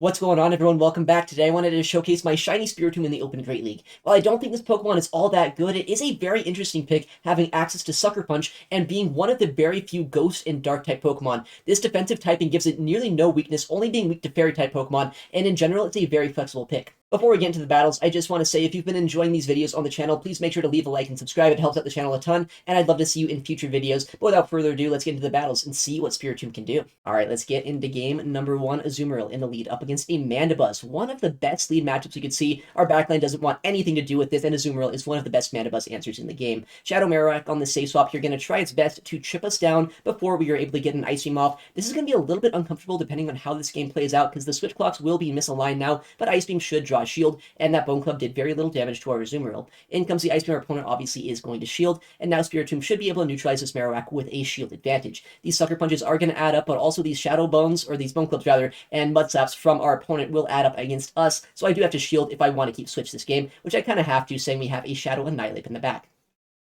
What's going on, everyone? Welcome back. Today I wanted to showcase my shiny Spiritomb in the Open Great League. While I don't think this Pokemon is all that good, it is a very interesting pick, having access to Sucker Punch and being one of the very few Ghost and Dark-type Pokemon. This defensive typing gives it nearly no weakness, only being weak to Fairy-type Pokemon, and in general, it's a very flexible pick. Before we get into the battles, I just want to say if you've been enjoying these videos on the channel, please make sure to leave a like and subscribe. It helps out the channel a ton, and I'd love to see you in future videos. But without further ado, let's get into the battles and see what Spiritomb can do. Alright, let's get into game number 1, Azumarill in the lead up against a Mandibuzz. One of the best lead matchups you could see. Our backline doesn't want anything to do with this, and Azumarill is one of the best Mandibuzz answers in the game. Shadow Marowak on the safe swap here, going to try its best to chip us down before we are able to get an Ice Beam off. This is going to be a little bit uncomfortable depending on how this game plays out, because the switch clocks will be misaligned now, but Ice Beam should draw a shield, and that Bone Club did very little damage to our Azumarill. In comes the Ice Beam. Our opponent obviously is going to shield, and now Spiritomb should be able to neutralize this Marowak with a shield advantage. These Sucker Punches are going to add up, but also these Shadow Bones, or these Bone Clubs rather, and Mud Slaps from our opponent will add up against us, so I do have to shield if I want to keep switch this game, which I kind of have to, saying we have a Shadow Annihilate in the back.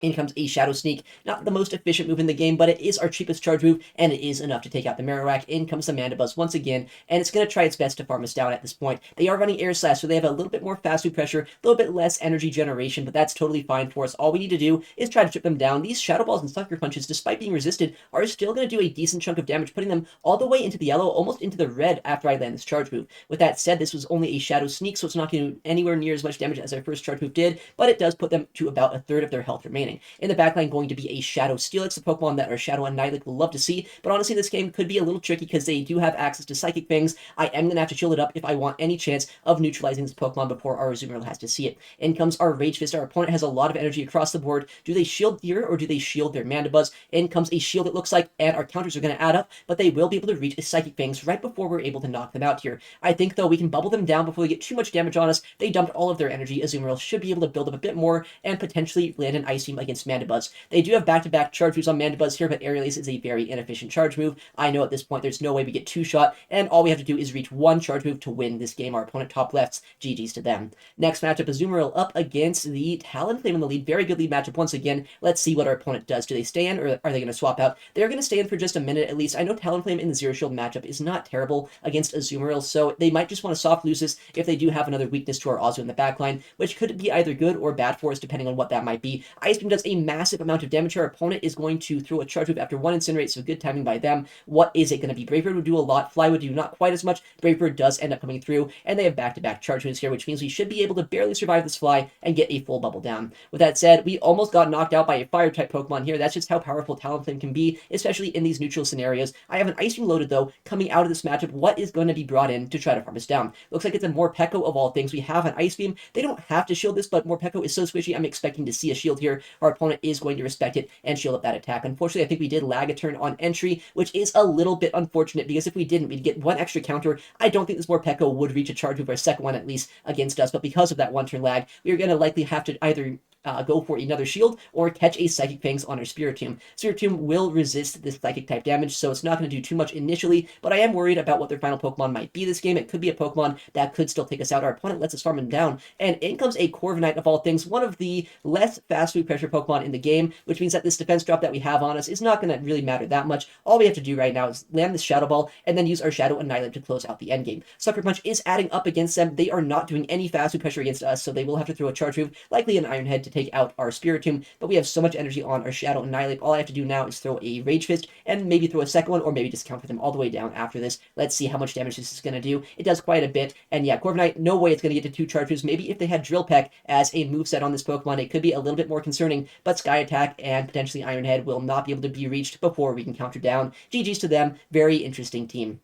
In comes a Shadow Sneak, not the most efficient move in the game, but it is our cheapest charge move, and it is enough to take out the Marowak. In comes the Mandibuzz once again, and it's going to try its best to farm us down at this point. They are running Air Slash, so they have a little bit more fast food pressure, a little bit less energy generation, but that's totally fine for us. All we need to do is try to chip them down. These Shadow Balls and Sucker Punches, despite being resisted, are still going to do a decent chunk of damage, putting them all the way into the yellow, almost into the red after I land this charge move. With that said, this was only a Shadow Sneak, so it's not going to do anywhere near as much damage as our first charge move did, but it does put them to about a third of their health remaining. In the backline, going to be a Shadow Steelix, the Pokemon that our Shadow Annihilate will love to see, but honestly this game could be a little tricky because they do have access to Psychic Fangs. I am going to have to shield it up if I want any chance of neutralizing this Pokemon before our Azumarill has to see it. In comes our Rage Fist. Our opponent has a lot of energy across the board. Do they shield here or do they shield their Mandibuzz? In comes a shield, it looks like, and our counters are going to add up, but they will be able to reach a Psychic Fangs right before we're able to knock them out here. I think though we can bubble them down before they get too much damage on us. They dumped all of their energy. Azumarill should be able to build up a bit more and potentially land an Ice Beam against Mandibuzz. They do have back-to-back charge moves on Mandibuzz here, but Ariados is a very inefficient charge move. I know at this point there's no way we get two-shot, and all we have to do is reach one charge move to win this game. Our opponent top lefts, GG's to them. Next matchup, Azumarill up against the Talonflame in the lead. Very good lead matchup once again. Let's see what our opponent does. Do they stay in, or are they going to swap out? They're going to stay in for just a minute at least. I know Talonflame in the Zero Shield matchup is not terrible against Azumarill, so they might just want to soft lose this if they do have another weakness to our Azu in the backline, which could be either good or bad for us depending on what that might be. Ice Beam does a massive amount of damage. Our opponent is going to throw a charge move after one Incinerate, so good timing by them. What is it going to be? Brave Bird would do a lot, Fly would do not quite as much. Brave Bird does end up coming through, and they have back-to-back charge moves here, which means we should be able to barely survive this Fly and get a full bubble down. With that said, we almost got knocked out by a Fire-type Pokemon here. That's just how powerful Talonflame can be, especially in these neutral scenarios. I have an Ice Beam loaded, though, coming out of this matchup. What is going to be brought in to try to farm us down? Looks like it's a Morpeko of all things. We have an Ice Beam. They don't have to shield this, but Morpeko is so squishy, I'm expecting to see a shield here. Our opponent is going to respect it and shield up that attack. Unfortunately, I think we did lag a turn on entry, which is a little bit unfortunate because if we didn't, we'd get one extra counter. I don't think this Morpeko would reach a charge move or a second one at least against us, but because of that one turn lag, we're going to likely have to either go for another shield or catch a Psychic Fangs on our Spiritomb. Spiritomb will resist this Psychic type damage, so it's not going to do too much initially, but I am worried about what their final Pokemon might be this game. It could be a Pokemon that could still take us out. Our opponent lets us farm him down, and in comes a Corviknight of all things, one of the less fast food pressure Pokemon in the game, which means that this defense drop that we have on us is not going to really matter that much. All we have to do right now is land this Shadow Ball and then use our Shadow Annihilate to close out the endgame. Sucker Punch is adding up against them. They are not doing any fast food pressure against us, so they will have to throw a charge move, likely an Iron Head, to take out our Spiritomb, but we have so much energy on our Shadow Annihilate. All I have to do now is throw a Rage Fist and maybe throw a second one, or maybe just counter them all the way down after this. Let's see how much damage this is going to do. It does quite a bit, and yeah, Corviknight, no way it's going to get to two charge moves. Maybe if they had Drill Peck as a moveset on this Pokemon, it could be a little bit more concerning, but Sky Attack and potentially Iron Head will not be able to be reached before we can counter down. GG's to them. Very interesting team.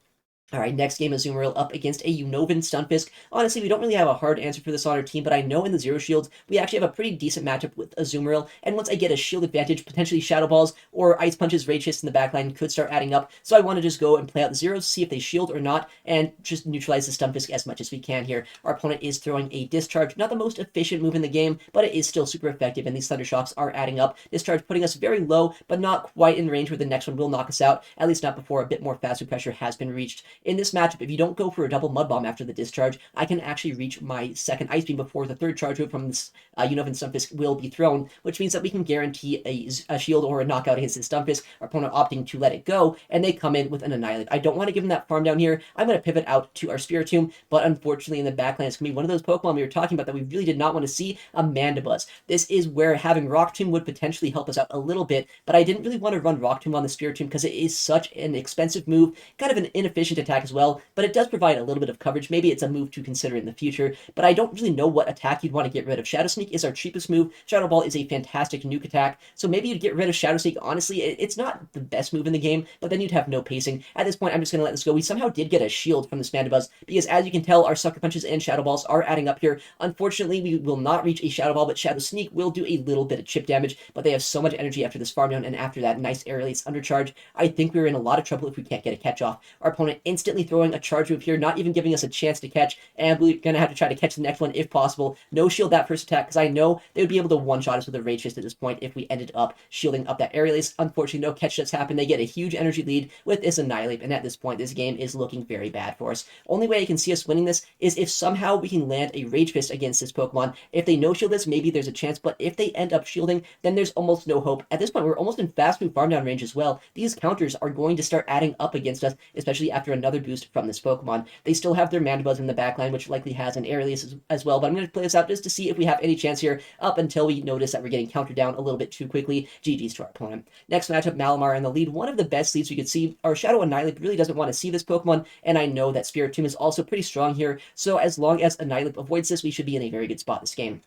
Alright, next game, Azumarill up against a Unnovan Stunfisk. Honestly, we don't really have a hard answer for this on our team, but I know in the Zero Shields, we actually have a pretty decent matchup with Azumarill, and once I get a shield advantage, potentially Shadow Balls or Ice Punches, Rage Fists in the backline could start adding up, so I want to just go and play out the Zeros, see if they shield or not, and just neutralize the Stunfisk as much as we can here. Our opponent is throwing a Discharge, not the most efficient move in the game, but it is still super effective, and these Thunder Shocks are adding up. Discharge putting us very low, but not quite in range where the next one will knock us out, at least not before a bit more fast food pressure has been reached. In this matchup, if you don't go for a double Mud Bomb after the discharge, I can actually reach my second Ice Beam before the third charge move from this Unova and Stunfisk will be thrown, which means that we can guarantee a shield or a knockout against this Stunfisk, our opponent opting to let it go, and they come in with an Annihilate. I don't want to give him that farm down here. I'm going to pivot out to our Spiritomb, but unfortunately in the backline, it's going to be one of those Pokemon we were talking about that we really did not want to see, a Mandibuzz. This is where having Rock Tomb would potentially help us out a little bit, but I didn't really want to run Rock Tomb on the Spiritomb because it is such an expensive move, kind of an inefficient attack as well, but it does provide a little bit of coverage. Maybe it's a move to consider in the future, but I don't really know what attack you'd want to get rid of. Shadow Sneak is our cheapest move. Shadow Ball is a fantastic nuke attack, so maybe you'd get rid of Shadow Sneak. Honestly, it's not the best move in the game, but then you'd have no pacing. At this point, I'm just going to let this go. We somehow did get a shield from this Mandibuzz, because as you can tell, our Sucker Punches and Shadow Balls are adding up here. Unfortunately, we will not reach a Shadow Ball, but Shadow Sneak will do a little bit of chip damage, but they have so much energy after this farm down, and after that nice Aerial's undercharge, I think we're in a lot of trouble if we can't get a catch off. Our opponent instantly throwing a charge move here, not even giving us a chance to catch, and we're going to have to try to catch the next one if possible. No shield that first attack, because I know they would be able to one-shot us with a Rage Fist at this point if we ended up shielding up that Aerial's. Unfortunately, no catch that's happened. They get a huge energy lead with this Annihilate, and at this point, this game is looking very bad for us. Only way I can see us winning this is if somehow we can land a Rage Fist against this Pokemon. If they no-shield this, maybe there's a chance, but if they end up shielding, then there's almost no hope. At this point, we're almost in fast move farm down range as well. These counters are going to start adding up against us, especially after another boost from this Pokemon. They still have their Mandibuzz in the backline, which likely has an Aerial's as well, but I'm going to play this out just to see if we have any chance here up until we notice that we're getting countered down a little bit too quickly. GG's to our opponent. Next matchup, Malamar in the lead. One of the best leads we could see. Our Shadow Annihilate really doesn't want to see this Pokemon, and I know that Spiritomb is also pretty strong here, so as long as Annihilate avoids this, we should be in a very good spot this game.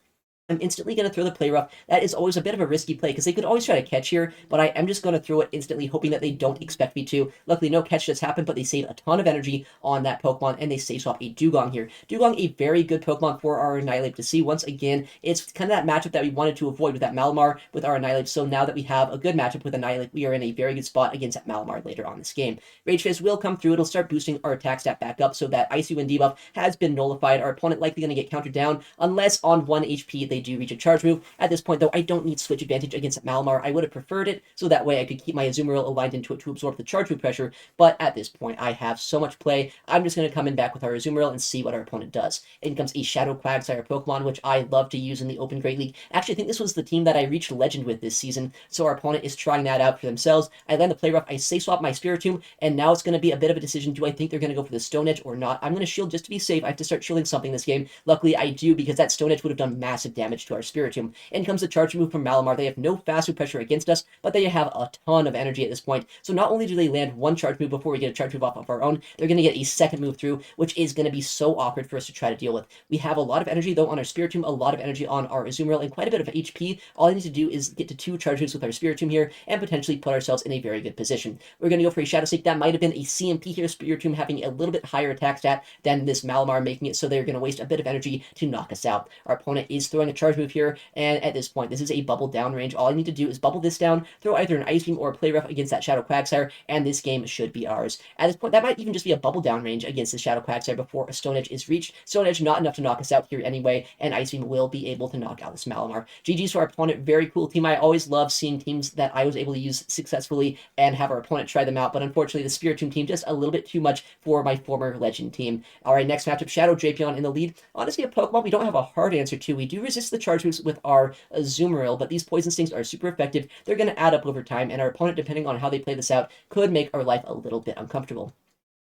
I'm instantly going to throw the Play Rough. That is always a bit of a risky play, because they could always try to catch here, but I am just going to throw it instantly, hoping that they don't expect me to. Luckily, no catch just happened, but they save a ton of energy on that Pokemon, and they save swap a Dugong here. Dugong, a very good Pokemon for our Annihilate to see. Once again, it's kind of that matchup that we wanted to avoid with that Malamar with our Annihilate, so now that we have a good matchup with Annihilate, we are in a very good spot against that Malamar later on this game. Rage Fist will come through. It'll start boosting our attack stat back up, so that Icy Wind debuff has been nullified. Our opponent likely going to get countered down, unless on 1 HP they do reach a charge move. At this point, though, I don't need switch advantage against Malamar. I would have preferred it, so that way I could keep my Azumarill aligned into it to absorb the charge move pressure, but at this point, I have so much play, I'm just going to come in back with our Azumarill and see what our opponent does. In comes a Shadow Quagsire Pokemon, which I love to use in the Open Great League. Actually, I think this was the team that I reached Legend with this season, so our opponent is trying that out for themselves. I land the Play Rough, I Safe Swap my Spiritomb, and now it's going to be a bit of a decision. Do I think they're going to go for the Stone Edge or not? I'm going to shield just to be safe. I have to start shielding something this game. Luckily, I do, because that Stone Edge would have done massive damage to our Spiritomb. In comes the charge move from Malamar. They have no fast move pressure against us, but they have a ton of energy at this point. So not only do they land one charge move before we get a charge move off of our own, they're going to get a second move through, which is going to be so awkward for us to try to deal with. We have a lot of energy, though, on our Spiritomb, a lot of energy on our Azumarill, and quite a bit of HP. All I need to do is get to 2 charge moves with our Spiritomb here, and potentially put ourselves in a very good position. We're going to go for a Shadow Sneak. That might have been a CMP here, Spiritomb having a little bit higher attack stat than this Malamar, making it so they're going to waste a bit of energy to knock us out. Our opponent is throwing a charge move here, and at this point, this is a bubble down range. All I need to do is bubble this down, throw either an Ice Beam or a Play Rough against that Shadow Quagsire, and this game should be ours. At this point, that might even just be a bubble down range against the Shadow Quagsire before a Stone Edge is reached. Stone Edge not enough to knock us out here anyway, and Ice Beam will be able to knock out this Malamar. GG's to our opponent. Very cool team. I always love seeing teams that I was able to use successfully and have our opponent try them out, but unfortunately the Spiritomb team just a little bit too much for my former Legend team. Alright, next matchup, Shadow Drapion in the lead. Honestly, a Pokemon we don't have a hard answer to. We do resist the charge moves with our Azumarill, but these Poison Stings are super effective. They're going to add up over time, and our opponent, depending on how they play this out, could make our life a little bit uncomfortable.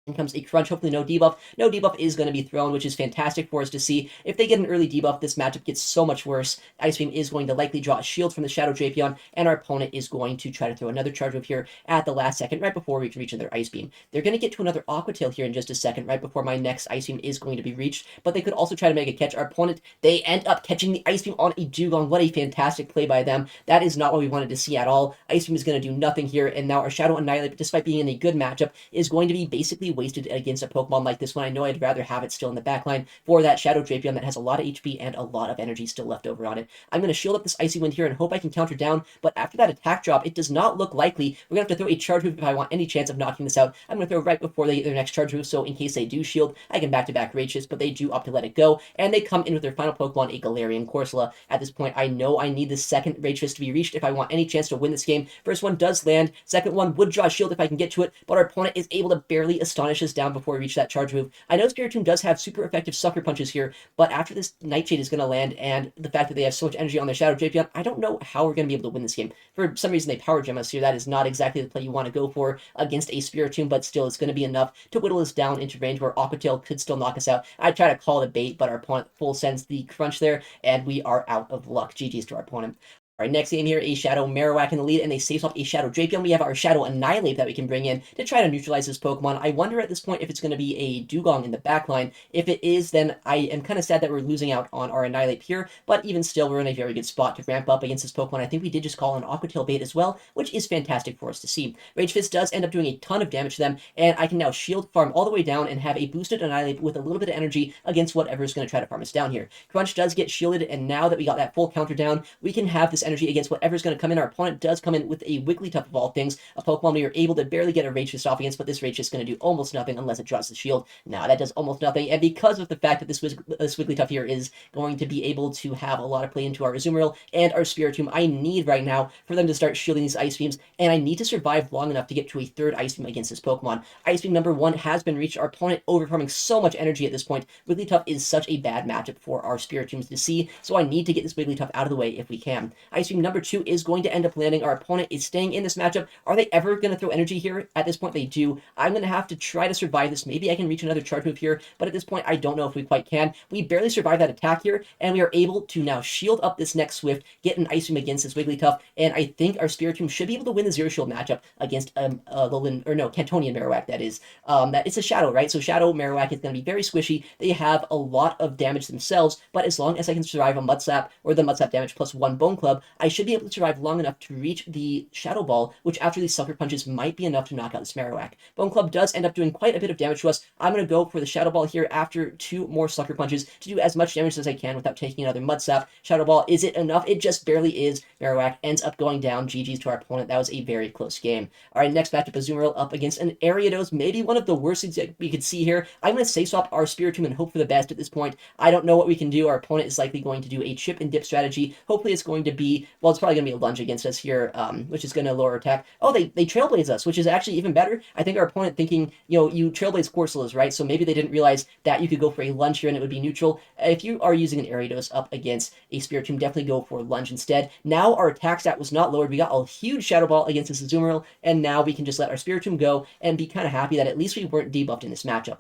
In comes a Crunch, hopefully no debuff. No debuff is going to be thrown, which is fantastic for us to see. If they get an early debuff, this matchup gets so much worse. Ice Beam is going to likely draw a shield from the Shadow Drapion, and our opponent is going to try to throw another charge move here at the last second, right before we can reach another Ice Beam. They're going to get to another Aqua Tail here in just a second, right before my next Ice Beam is going to be reached, but they could also try to make a catch. Our opponent, they end up catching the Ice Beam on a Dugong. What a fantastic play by them. That is not what we wanted to see at all. Ice Beam is going to do nothing here, and now our Shadow Annihilate, despite being in a good matchup, is going to be basically wasted against a Pokemon like this one. I know I'd rather have it still in the backline for that Shadow Drapion that has a lot of HP and a lot of energy still left over on it. I'm going to shield up this Icy Wind here and hope I can counter down, but after that attack drop, it does not look likely. We're going to have to throw a charge move if I want any chance of knocking this out. I'm going to throw right before they get their next charge move, so in case they do shield, I can back-to-back Rage Fist, but they do opt to let it go, and they come in with their final Pokemon, a Galarian Corsola. At this point, I know I need this second Rage Fist to be reached if I want any chance to win this game. First one does land, second one would draw a shield if I can get to it, but our opponent is able to barely astonish Astonish us down before we reach that charge move. I know Spiritomb does have super effective Sucker Punches here, but after this Nightshade is going to land, and the fact that they have so much energy on their Shadow Drapion, I don't know how we're going to be able to win this game. For some reason, they Power Gem us here. That is not exactly the play you want to go for against a Spiritomb, but still, it's going to be enough to whittle us down into range where Aqua Tail could still knock us out. I try to call the bait, but our opponent full sends the crunch there, and we are out of luck. GG's to our opponent. All right, next game here, a Shadow Marowak in the lead, and they save off a Shadow Drapion. We have our Shadow Annihilate that we can bring in to try to neutralize this Pokemon. I wonder at this point if it's going to be a Dugong in the backline. If it is, then I am kind of sad that we're losing out on our Annihilate here, but even still, we're in a very good spot to ramp up against this Pokemon. I think we did just call an Aqua Tail bait as well, which is fantastic for us to see. Rage Fist does end up doing a ton of damage to them, and I can now shield farm all the way down and have a boosted Annihilate with a little bit of energy against whatever is going to try to farm us down here. Crunch does get shielded, and now that we got that full counter down, we can have this energy against whatever's going to come in. Our opponent does come in with a Wigglytuff of all things, a Pokemon we are able to barely get a Rage Fist off against, but this Rage Fist is going to do almost nothing unless it draws the shield. Now that does almost nothing, and because of the fact that this Wigglytuff here is going to be able to have a lot of play into our Azumarill and our Spiritomb, I need right now for them to start shielding these Ice Beams, and I need to survive long enough to get to a third Ice Beam against this Pokemon. Ice Beam number 1 has been reached. Our opponent overfarming so much energy at this point. Wigglytuff is such a bad matchup for our Spiritombs to see, so I need to get this Wigglytuff out of the way if we can. Ice Beam number 2 is going to end up landing. Our opponent is staying in this matchup. Are they ever going to throw energy here? At this point, they do. I'm going to have to try to survive this. Maybe I can reach another charge move here, but at this point, I don't know if we quite can. We barely survived that attack here, and we are able to now shield up this next Swift, get an Ice Beam against this Wigglytuff, and I think our Spiritomb should be able to win the Zero Shield matchup against Cantonian Marowak, that is. That it's a Shadow, right? So Shadow Marowak is going to be very squishy. They have a lot of damage themselves, but as long as I can survive a Mud Slap or the Mud Slap damage plus 1 Bone Club, I should be able to survive long enough to reach the Shadow Ball, which after these Sucker Punches might be enough to knock out this Marowak. Bone Club does end up doing quite a bit of damage to us. I'm going to go for the Shadow Ball here after 2 more Sucker Punches to do as much damage as I can without taking another Mud Slap. Shadow Ball, is it enough? It just barely is. Marowak ends up going down. GG's to our opponent. That was a very close game. All right, next matchup, Azumarill up against an Ariados, maybe one of the worst things that we could see here. I'm going to say swap our Spiritomb and hope for the best at this point. I don't know what we can do. Our opponent is likely going to do a chip and dip strategy. Hopefully it's going to be, well, it's probably going to be a lunge against us here, which is going to lower attack. Oh, they Trailblaze us, which is actually even better. I think our opponent thinking, you know, you Trailblaze Corsolas, right? So maybe they didn't realize that you could go for a lunge here and it would be neutral. If you are using an Ariados up against a Spiritomb, definitely go for lunge instead. Now our attack stat was not lowered. We got a huge Shadow Ball against this Azumarill, and now we can just let our Spiritomb go and be kind of happy that at least we weren't debuffed in this matchup.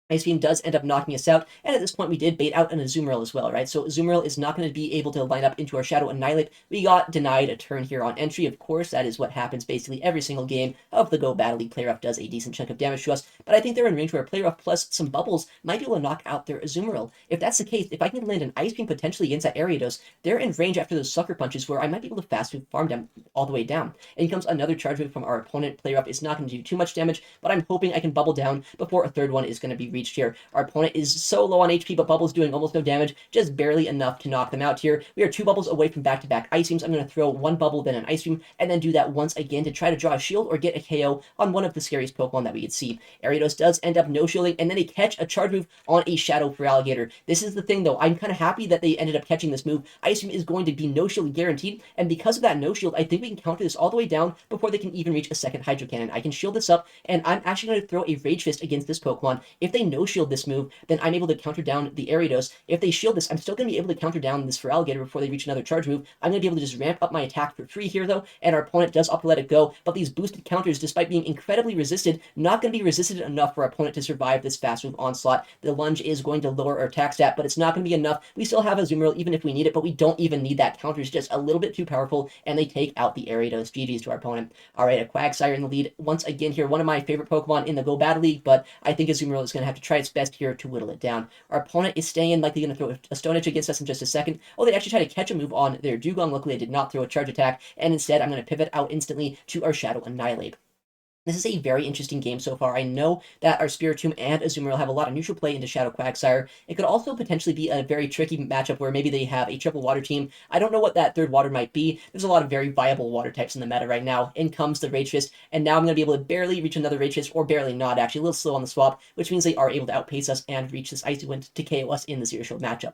Ice Beam does end up knocking us out, and at this point we did bait out an Azumarill as well, right? So Azumarill is not going to be able to line up into our Shadow Annihilate. We got denied a turn here on entry, of course. That is what happens basically every single game of the Go Battle League. Play Rough does a decent chunk of damage to us, but I think they're in range where Play Rough plus some bubbles might be able to knock out their Azumarill. If that's the case, if I can land an Ice Beam potentially against that Ariados, they're in range after those Sucker Punches where I might be able to fast move farm them all the way down. And comes another charge move from our opponent. Play Rough is not going to do too much damage, but I'm hoping I can bubble down before a third one is going to be reached here. Our opponent is so low on HP, but Bubble's doing almost no damage, just barely enough to knock them out here. We are 2 bubbles away from back-to-back Ice Beams. I'm going to throw 1 bubble, then an Ice Beam, and then do that once again to try to draw a shield or get a KO on one of the scariest Pokemon that we could see. Ariados does end up no-shielding, and then they catch a charge move on a Shadow Feraligatr. This is the thing, though. I'm kind of happy that they ended up catching this move. Ice Beam is going to be no-shield guaranteed, and because of that no-shield, I think we can counter this all the way down before they can even reach a second Hydro Cannon. I can shield this up, and I'm actually going to throw a Rage Fist against this Pokemon. If they no-shield this move, then I'm able to counter down the Ariados. If they shield this, I'm still going to be able to counter down this Feraligatr before they reach another charge move. I'm going to be able to just ramp up my attack for free here, though, and our opponent does opt to let it go, but these boosted counters, despite being incredibly resisted, not going to be resisted enough for our opponent to survive this fast move onslaught. The lunge is going to lower our attack stat, but it's not going to be enough. We still have a Azumarill even if we need it, but we don't even need that. Counter is just a little bit too powerful, and they take out the Ariados. GG's to our opponent. Alright, a Quagsire in the lead once again here. One of my favorite Pokemon in the Go Battle League, but I think Azumarill is going to have to try its best here to whittle it down. Our opponent is staying in, likely going to throw a Stone Edge against us in just a second. Oh, they actually try to catch a move on their Dugong. Luckily, I did not throw a charge attack, and instead I'm going to pivot out instantly to our Shadow Annihilate. This is a very interesting game so far. I know that our Spiritomb and Azumarill have a lot of neutral play into Shadow Quagsire. It could also potentially be a very tricky matchup where maybe they have a triple water team. I don't know what that third water might be. There's a lot of very viable water types in the meta right now. In comes the Rage Fist, and now I'm going to be able to barely reach another Rage Fist, or barely not, actually. A little slow on the swap, which means they are able to outpace us and reach this Icy Wind to KO us in the Zero Shield matchup.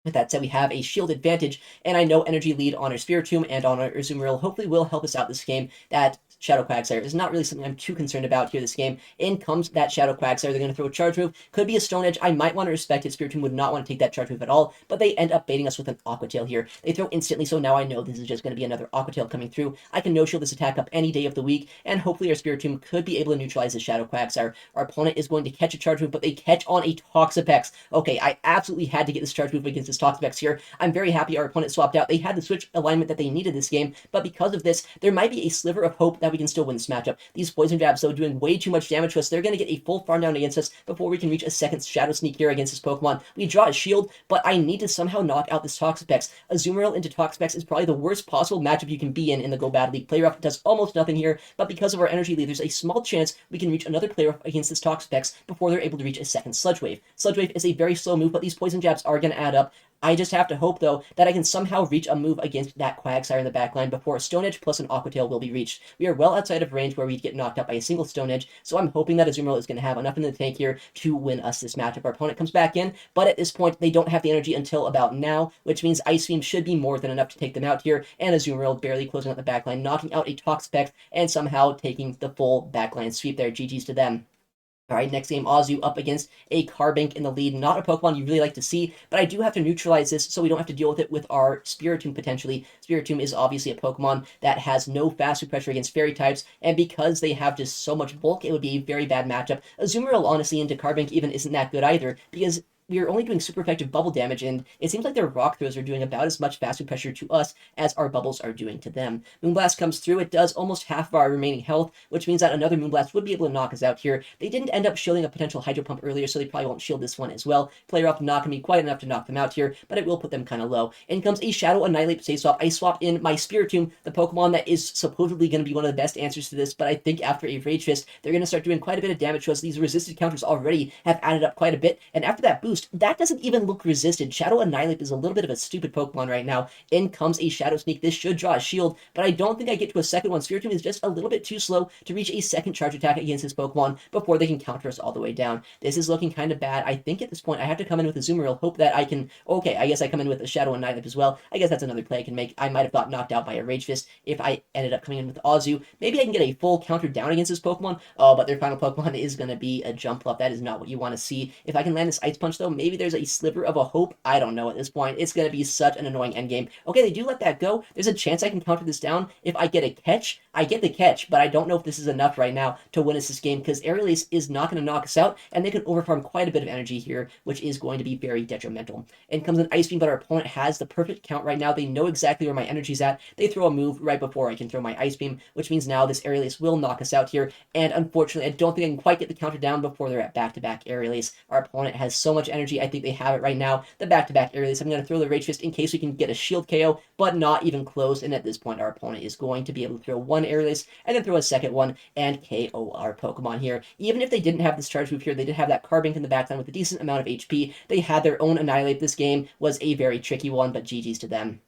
With that said, we have a shield advantage, and I know energy lead on our Spiritomb and on our Azumarill hopefully will help us out this game. That Shadow Quagsire is not really something I'm too concerned about here this game. In comes that Shadow Quagsire. They're going to throw a charge move. Could be a Stone Edge. I might want to respect it. Spiritomb would not want to take that charge move at all, but they end up baiting us with an Aqua Tail here. They throw instantly, so now I know this is just going to be another Aqua Tail coming through. I can no-shield this attack up any day of the week, and hopefully our Spiritomb could be able to neutralize the Shadow Quagsire. Our opponent is going to catch a charge move, but they catch on a Toxapex. Okay, I absolutely had to get this charge move against this Toxapex here. I'm very happy our opponent swapped out. They had the switch alignment that they needed this game, but because of this, there might be a sliver of hope that we can still win this matchup. These Poison Jabs, though, doing way too much damage to us. They're going to get a full farm down against us before we can reach a second Shadow Sneak here against this Pokemon. We draw a shield, but I need to somehow knock out this Toxapex. Azumarill into Toxapex is probably the worst possible matchup you can be in the Go Battle League. Play Rough does almost nothing here, but because of our energy lead, there's a small chance we can reach another Play Rough against this Toxapex before they're able to reach a second Sludge Wave. Sludge Wave is a very slow move, but these Poison Jabs are going to add up. I just have to hope, though, that I can somehow reach a move against that Quagsire in the backline before a Stone Edge plus an Aqua Tail will be reached. We are well outside of range where we'd get knocked out by a single Stone Edge, so I'm hoping that Azumarill is going to have enough in the tank here to win us this matchup. Our opponent comes back in, but at this point, they don't have the energy until about now, which means Ice Beam should be more than enough to take them out here, and Azumarill barely closing out the backline, knocking out a Toxapex, and somehow taking the full backline sweep there. GG's to them. Alright, next game, Azu up against a Carbink in the lead. Not a Pokemon you really like to see, but I do have to neutralize this so we don't have to deal with it with our Spiritomb potentially. Spiritomb is obviously a Pokemon that has no fast food pressure against fairy types, and because they have just so much bulk, it would be a very bad matchup. Azumarill, honestly, into Carbink even isn't that good either, because we are only doing super effective bubble damage, and it seems like their rock throws are doing about as much fast food pressure to us as our bubbles are doing to them. Moonblast comes through. It does almost half of our remaining health, which means that another Moonblast would be able to knock us out here. They didn't end up shielding a potential Hydro Pump earlier, so they probably won't shield this one as well. Player up not going to be quite enough to knock them out here, but it will put them kind of low. In comes a Shadow Annihilate Save Swap. I swapped in my Spiritomb, the Pokemon that is supposedly going to be one of the best answers to this, but I think after a Rage Fist, they're going to start doing quite a bit of damage to us. These resisted counters already have added up quite a bit, and after that boost, that doesn't even look resisted. Shadow Annihilate is a little bit of a stupid Pokemon right now. In comes a Shadow Sneak. This should draw a shield, but I don't think I get to a second one. Spiritomb is just a little bit too slow to reach a second charge attack against this Pokemon before they can counter us all the way down. This is looking kind of bad. I think at this point I have to come in with a Azumarill, hope that I can... Okay, I guess I come in with a Shadow Annihilate as well. I guess that's another play I can make. I might have got knocked out by a Rage Fist if I ended up coming in with Azu. Maybe I can get a full counter down against this Pokemon. Oh, but their final Pokemon is going to be a Jump Up. That is not what you want to see. If I can land this Ice Punch, though, maybe there's a sliver of a hope. I don't know at this point. It's going to be such an annoying endgame. Okay, they do let that go. There's a chance I can counter this down. If I get a catch, I get the catch, but I don't know if this is enough right now to win us this game, because Ariados is not going to knock us out, and they can overfarm quite a bit of energy here, which is going to be very detrimental. In comes an Ice Beam, but our opponent has the perfect count right now. They know exactly where my energy's at. They throw a move right before I can throw my Ice Beam, which means now this Ariados will knock us out here, and unfortunately, I don't think I can quite get the counter down before they're at back-to-back Ariados. Our opponent has so much energy. I think they have it right now. The back-to-back Ariados. I'm going to throw the Rage Fist in case we can get a shield KO, but not even close, and at this point, our opponent is going to be able to throw one Ariados, and then throw a second one, and KO our Pokemon here. Even if they didn't have this charge move here, they did have that Carbink in the backline with a decent amount of HP. They had their own Annihilate. This game was a very tricky one, but GG's to them.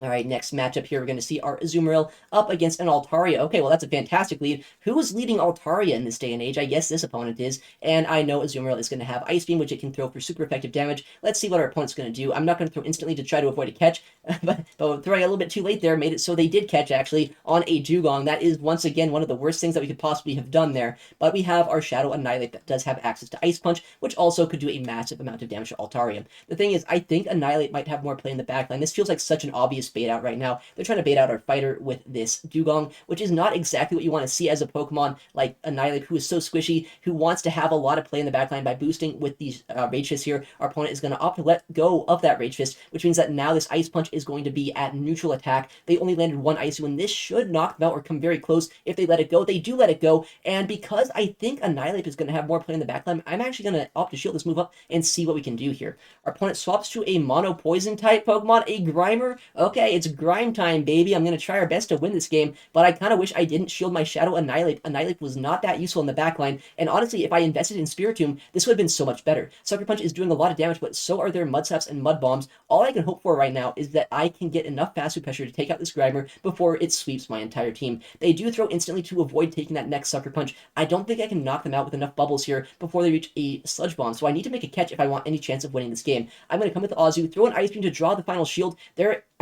Alright, next matchup here, we're going to see our Azumarill up against an Altaria. Okay, well, that's a fantastic lead. Who is leading Altaria in this day and age? I guess this opponent is, and I know Azumarill is going to have Ice Beam, which it can throw for super effective damage. Let's see what our opponent's going to do. I'm not going to throw instantly to try to avoid a catch, but throwing a little bit too late there made it so they did catch, actually, on a Dugong. That is, once again, one of the worst things that we could possibly have done there, but we have our Shadow Annihilate that does have access to Ice Punch, which also could do a massive amount of damage to Altaria. The thing is, I think Annihilate might have more play in the backline. This feels like such an obvious bait out right now. They're trying to bait out our fighter with this Dugong, which is not exactly what you want to see as a Pokemon like Annihilate, who is so squishy, who wants to have a lot of play in the backline by boosting with these Rage Fists here. Our opponent is going to opt to let go of that Rage Fist, which means that now this Ice Punch is going to be at neutral attack. They only landed one Ice, and this should knock them out or come very close if they let it go. They do let it go, and because I think Annihilate is going to have more play in the backline, I'm actually going to opt to shield this move up and see what we can do here. Our opponent swaps to a Mono Poison type Pokemon, a Grimer. Okay, it's Grime time, baby. I'm going to try our best to win this game, but I kind of wish I didn't shield my Shadow Annihilate. Annihilate was not that useful in the backline, and honestly, if I invested in Spiritomb, this would have been so much better. Sucker Punch is doing a lot of damage, but so are their Mud Slaps and Mud Bombs. All I can hope for right now is that I can get enough fast food pressure to take out this Grimer before it sweeps my entire team. They do throw instantly to avoid taking that next Sucker Punch. I don't think I can knock them out with enough bubbles here before they reach a Sludge Bomb, so I need to make a catch if I want any chance of winning this game. I'm going to come with Azu, throw an Ice Beam to draw the final shield.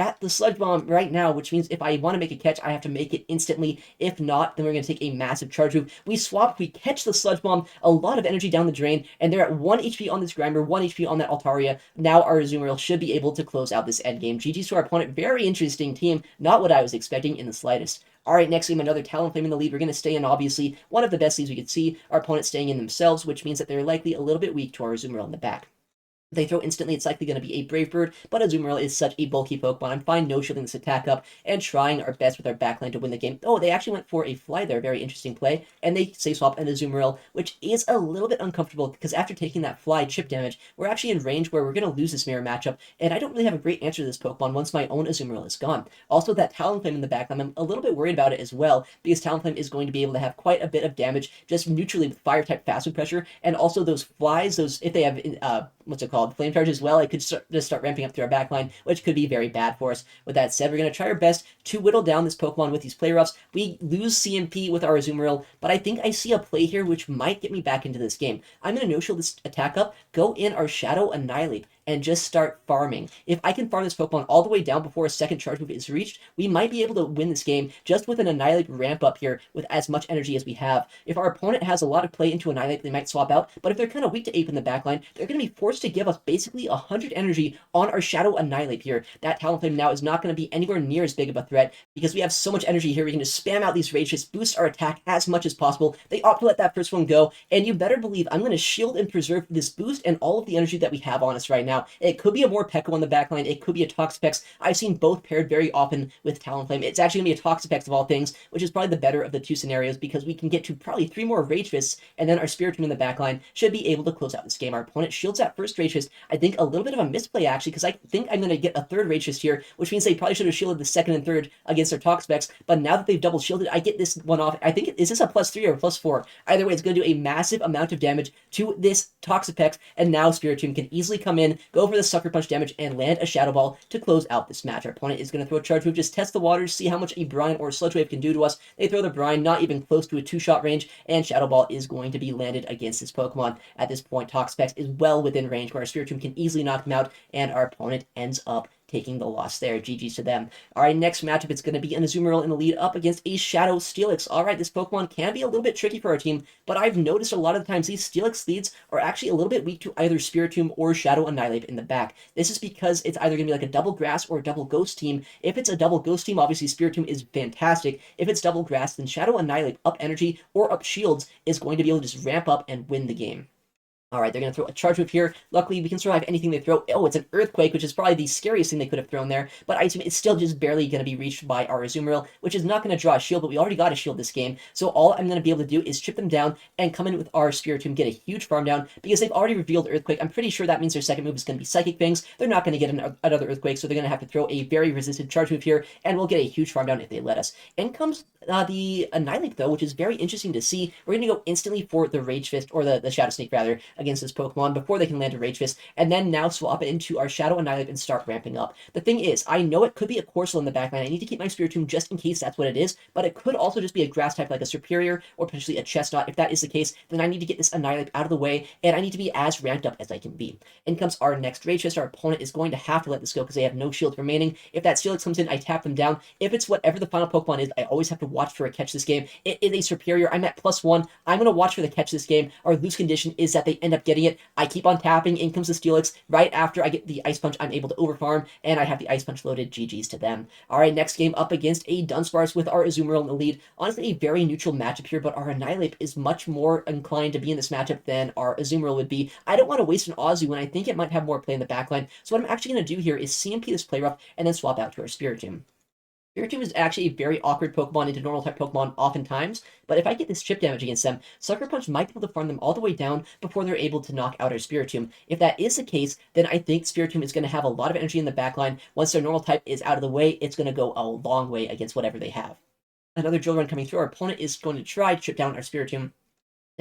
at the Sludge Bomb right now, which means if I want to make a catch, I have to make it instantly. If not, then we're going to take a massive charge move. We swap, we catch the Sludge Bomb, a lot of energy down the drain, and they're at 1 HP on this Grimer, 1 HP on that Altaria. Now our Azumarill should be able to close out this endgame. GG's to our opponent. Very interesting team. Not what I was expecting in the slightest. Alright, next game, another Talonflame in the lead. We're going to stay in, obviously, one of the best leads we could see. Our opponent staying in themselves, which means that they're likely a little bit weak to our Azumarill in the back. If they throw instantly, it's likely going to be a Brave Bird, but Azumarill is such a bulky Pokemon. I'm fine no-shielding this attack up and trying our best with our backline to win the game. Oh, they actually went for a Fly there, very interesting play, and they safe swap an Azumarill, which is a little bit uncomfortable because after taking that Fly chip damage, we're actually in range where we're going to lose this mirror matchup, and I don't really have a great answer to this Pokemon once my own Azumarill is gone. Also, that Talonflame in the backline, I'm a little bit worried about it as well, because Talonflame is going to be able to have quite a bit of damage just neutrally with Fire-type fast food pressure, and also those Flies, if they have, what's it called, Flame Charge as well, it could just start ramping up through our backline, which could be very bad for us. With that said, we're going to try our best to whittle down this Pokemon with these play roughs. We lose CMP with our Azumarill, but I think I see a play here which might get me back into this game. I'm going to no-shield this attack up, go in our Shadow Annihilate, and just start farming. If I can farm this Pokemon all the way down before a second charge move is reached, we might be able to win this game just with an Annihilate ramp up here with as much energy as we have. If our opponent has a lot of play into Annihilate, they might swap out, but if they're kind of weak to Ape in the backline, they're going to be forced to give us basically 100 energy on our Shadow Annihilate here. That Talonflame now is not going to be anywhere near as big of a threat because we have so much energy here. We can just spam out these Rage Hits, boost our attack as much as possible. They opt to let that first one go, and you better believe I'm going to shield and preserve this boost and all of the energy that we have on us right now. It could be a Morpeko on the backline, it could be a Toxapex. I've seen both paired very often with Talonflame. It's actually going to be a Toxapex of all things, which is probably the better of the two scenarios because we can get to probably 3 more Rage Fists, and then our Spiritomb in the backline should be able to close out this game. Our opponent shields that first Rage Fist. I think a little bit of a misplay actually, because I think I'm going to get a third Rage Fist here, which means they probably should have shielded the second and third against their Toxapex, but now that they've double shielded, I get this one off. I think, is this a +3 or a +4? Either way, it's going to do a massive amount of damage to this Toxapex, and now Spiritomb can easily come in, go for the Sucker Punch damage, and land a Shadow Ball to close out this match. Our opponent is going to throw a Charge Move, just test the waters, see how much a Brine or Sludge Wave can do to us. They throw the Brine, not even close to a 2-shot range, and Shadow Ball is going to be landed against this Pokemon. At this point, Toxapex is well within range where our Spiritomb can easily knock him out, and our opponent ends up taking the loss there. GG's to them. Alright, next matchup, it's going to be an Azumarill in the lead up against a Shadow Steelix. Alright, this Pokemon can be a little bit tricky for our team, but I've noticed a lot of the times these Steelix leads are actually a little bit weak to either Spiritomb or Shadow Annihilate in the back. This is because it's either going to be like a double Grass or a double Ghost team. If it's a double Ghost team, obviously Spiritomb is fantastic. If it's double Grass, then Shadow Annihilate up energy or up shields is going to be able to just ramp up and win the game. Alright, they're going to throw a Charge Move here. Luckily, we can survive anything they throw. Oh, it's an Earthquake, which is probably the scariest thing they could have thrown there. But I assume it's still just barely going to be reached by our Azumarill, which is not going to draw a shield, but we already got a shield this game. So all I'm going to be able to do is chip them down and come in with our Spiritomb, get a huge farm down, because they've already revealed Earthquake. I'm pretty sure that means their second move is going to be Psychic Fangs. They're not going to get another Earthquake, so they're going to have to throw a very resisted Charge Move here, and we'll get a huge farm down if they let us. In comes the Annihilate, though, which is very interesting to see. We're going to go instantly for the Rage Fist, or the Shadow Snake, rather, against this Pokemon before they can land a Rage Fist, and then now swap it into our Shadow Annihilate and start ramping up. The thing is, I know it could be a Corsola in the backline. I need to keep my Spiritomb just in case that's what it is, but it could also just be a Grass type like a Superior, or potentially a Chestnut. If that is the case, then I need to get this Annihilate out of the way, and I need to be as ramped up as I can be. In comes our next Rage Fist. Our opponent is going to have to let this go because they have no shield remaining. If that Steelix comes in, I tap them down. If it's whatever the final Pokemon is, I always have to watch for a catch this game. It is a Superior. I'm at +1. I'm going to watch for the catch this game. Our loose condition is that they end up getting it. I keep on tapping. In comes the Steelix. Right after I get the Ice Punch, I'm able to overfarm, and I have the Ice Punch loaded. GG's to them. Alright, next game up against a Dunsparce with our Azumarill in the lead. Honestly, a very neutral matchup here, but our Annihilate is much more inclined to be in this matchup than our Azumarill would be. I don't want to waste an Azu when I think it might have more play in the backline, so what I'm actually going to do here is CMP this play rough and then swap out to our Spiritomb. Spiritomb is actually a very awkward Pokemon into normal type Pokemon oftentimes, but if I get this chip damage against them, Sucker Punch might be able to farm them all the way down before they're able to knock out our Spiritomb. If that is the case, then I think Spiritomb is going to have a lot of energy in the backline. Once their normal type is out of the way, it's going to go a long way against whatever they have. Another Drill Run coming through. Our opponent is going to try to chip down our Spiritomb.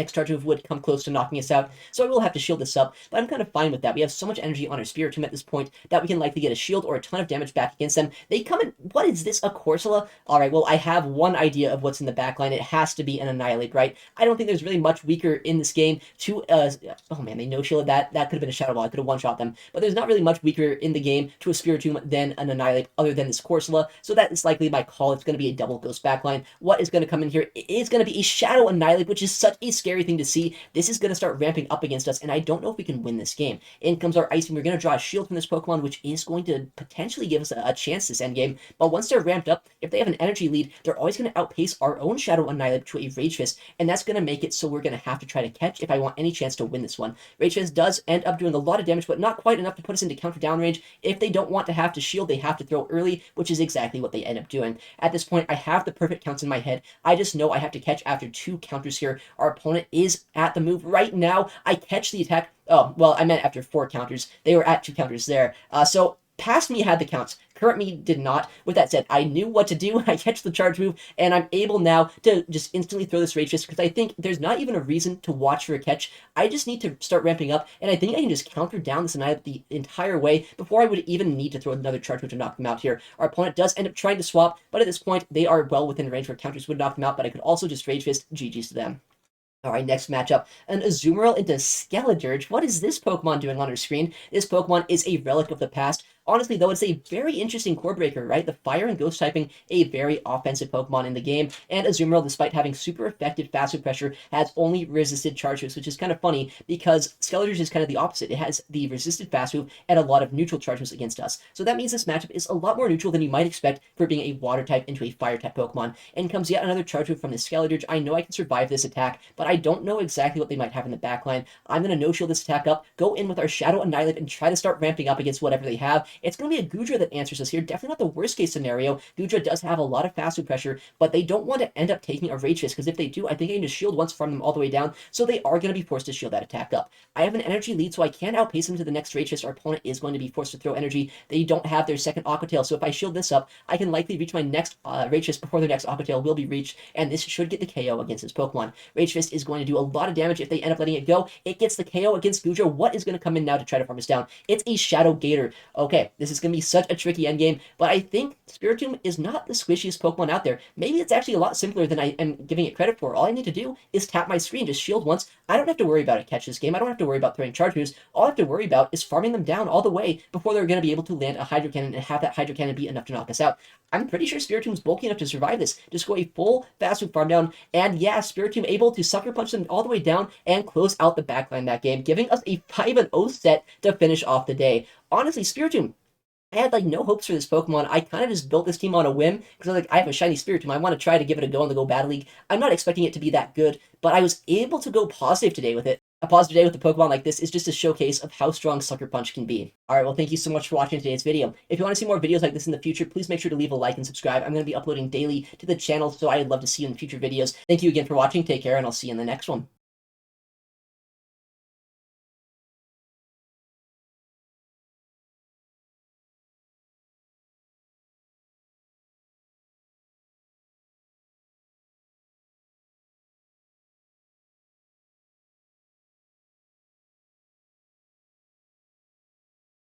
next charge move would come close to knocking us out, so I will have to shield this up, but I'm kind of fine with that. We have so much energy on our Spiritomb at this point that we can likely get a shield or a ton of damage back against them. They come in, what is this, a Corsola? Alright, well, I have one idea of what's in the backline. It has to be an Annihilate, right? I don't think there's really much weaker in this game to, oh man, they no-shielded that. That could have been a Shadow Ball. I could have one-shot them, but there's not really much weaker in the game to a Spiritomb than an Annihilate other than this Corsola, so that is likely my call. It's going to be a double Ghost backline. What is going to come in here? It is going to be a Shadow Annihilate, which is such a scary thing to see. This is going to start ramping up against us, and I don't know if we can win this game. In comes our Ice, and we're going to draw a shield from this Pokemon, which is going to potentially give us a chance this endgame. But once they're ramped up, if they have an energy lead, they're always going to outpace our own Shadow Annihilate to a Rage Fist, and that's going to make it so we're going to have to try to catch if I want any chance to win this one. Rage Fist does end up doing a lot of damage, but not quite enough to put us into counter down range. If they don't want to have to shield, they have to throw early, which is exactly what they end up doing. At this point, I have the perfect counts in my head. I just know I have to catch after 2 counters here. Our opponent is at the move right now. I catch the attack. Oh, well, I meant after 4 counters. They were at 2 counters there. So past me had the counts. Current me did not. With that said, I knew what to do. I catch the charge move, and I'm able now to just instantly throw this Rage Fist, because I think there's not even a reason to watch for a catch. I just need to start ramping up, and I think I can just counter down this Annihilate the entire way before I would even need to throw another charge move to knock them out here. Our opponent does end up trying to swap, but at this point, they are well within range where counters would knock them out, but I could also just Rage Fist. GG's to them. Alright, next matchup, an Azumarill into Skeledirge. What is this Pokemon doing on our screen? This Pokemon is a relic of the past. Honestly, though, it's a very interesting core breaker, right? The Fire and Ghost typing, a very offensive Pokemon in the game, and Azumarill, despite having super effective Fast Food Pressure, has only resisted Charge Moves, which is kind of funny, because Skeledirge is kind of the opposite. It has the resisted Fast Move and a lot of neutral Charge Moves against us. So that means this matchup is a lot more neutral than you might expect for being a Water type into a Fire type Pokemon. And comes yet another Charge Move from the Skeledirge. I know I can survive this attack, but I don't know exactly what they might have in the backline. I'm going to no-shield this attack up, go in with our Shadow Annihilate, and try to start ramping up against whatever they have. It's going to be a Goodra that answers us here. Definitely not the worst case scenario. Goodra does have a lot of fast food pressure, but they don't want to end up taking a Rage Fist, because if they do, I think I can just shield once, farm them all the way down, so they are going to be forced to shield that attack up. I have an energy lead, so I can outpace them to the next Rage Fist. Our opponent is going to be forced to throw energy. They don't have their second Aqua Tail, so if I shield this up, I can likely reach my next Rage Fist before their next Aqua Tail will be reached, and this should get the KO against this Pokemon. Rage Fist is going to do a lot of damage if they end up letting it go. It gets the KO against Goodra. What is going to come in now to try to farm us down? It's a Shadow Gator. Okay, this is going to be such a tricky endgame, but I think Spiritomb is not the squishiest Pokemon out there. Maybe it's actually a lot simpler than I am giving it credit for. All I need to do is tap my screen, just shield once. I don't have to worry about a catch this game. I don't have to worry about throwing charge moves. All I have to worry about is farming them down all the way before they're going to be able to land a Hydro Cannon and have that Hydro Cannon be enough to knock us out. I'm pretty sure Spiritomb's bulky enough to survive this. Just go a full fast food farm down, and yeah, Spiritomb able to Sucker Punch them all the way down and close out the backline that game, giving us a 5-0 set to finish off the day. Honestly, Spiritomb, I had like no hopes for this Pokemon. I kind of just built this team on a whim because I have a shiny Spiritomb. I want to try to give it a go in the Go Battle League. I'm not expecting it to be that good, but I was able to go positive today with it. A positive day with a Pokemon like this is just a showcase of how strong Sucker Punch can be. Alright, well, thank you so much for watching today's video. If you want to see more videos like this in the future, please make sure to leave a like and subscribe. I'm going to be uploading daily to the channel, so I'd love to see you in future videos. Thank you again for watching. Take care, and I'll see you in the next one.